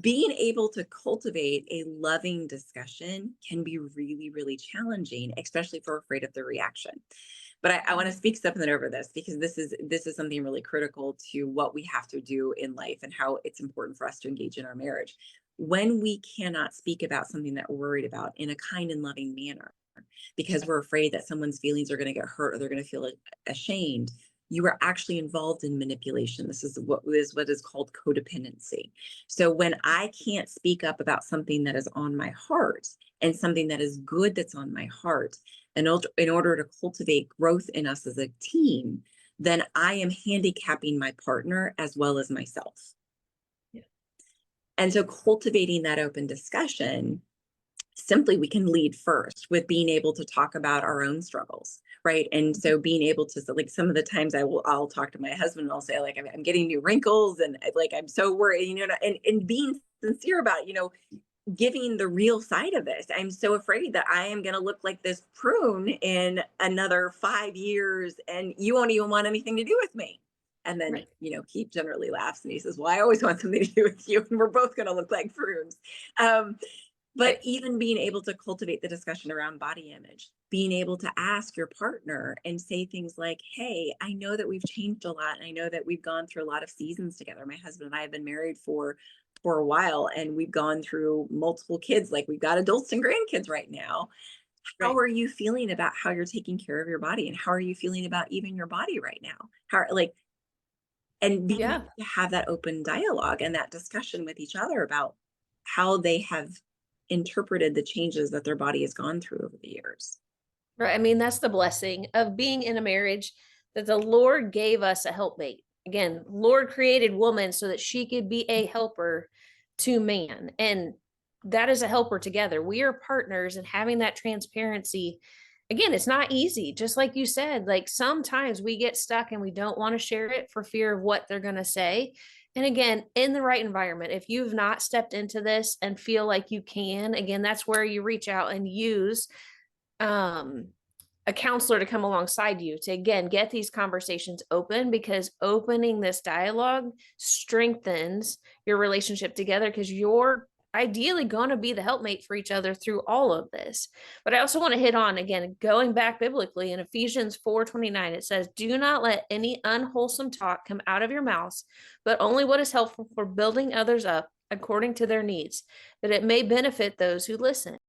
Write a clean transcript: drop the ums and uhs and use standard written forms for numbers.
being able to cultivate a loving discussion can be really, really challenging, especially if we're afraid of the reaction. But I want to speak something over this because this is something really critical to what we have to do in life and how it's important for us to engage in our marriage. When we cannot speak about something that we're worried about in a kind and loving manner, because we're afraid that someone's feelings are going to get hurt or they're going to feel ashamed, you are actually involved in manipulation. This is what is called codependency. So when I can't speak up about something that is on my heart and something that is good that's on my heart, and in order to cultivate growth in us as a team, then I am handicapping my partner as well as myself. Yeah. And so cultivating that open discussion, simply we can lead first with being able to talk about our own struggles, right? And so being able to, so like some of the times I'll talk to my husband and I'll say like I'm getting new wrinkles and like I'm so worried, and being sincere about, giving the real side of this. I'm so afraid that I am going to look like this prune in another 5 years and you won't even want anything to do with me. And then, Right. Keith generally laughs and he says, well, I always want something to do with you and we're both going to look like prunes. Um, but Right. even being able to cultivate the discussion around body image, being able to ask your partner and say things like, hey, I know that we've changed a lot. And I know that we've gone through a lot of seasons together. My husband and I have been married for a while and we've gone through multiple kids. Like we've got adults and grandkids right now. How Right. are you feeling about how you're taking care of your body? And how are you feeling about even your body right now? And being Yeah. able to have that open dialogue and that discussion with each other about how they have interpreted the changes that their body has gone through over the years. Right. I mean, that's the blessing of being in a marriage, that the Lord gave us a helpmate. Again, Lord created woman so that she could be a helper to man. And that is a helper together. We are partners, and having that transparency, again, it's not easy. Just like you said, like sometimes we get stuck and we don't want to share it for fear of what they're going to say. And again, in the right environment, if you've not stepped into this and feel like you can, again, that's where you reach out and use um a counselor to come alongside you to again get these conversations open, because opening this dialogue strengthens your relationship together, because you're ideally going to be the helpmate for each other through all of this. But I also want to hit on, again, going back biblically in Ephesians 4:29, it says, do not let any unwholesome talk come out of your mouths, but only what is helpful for building others up according to their needs, that it may benefit those who listen.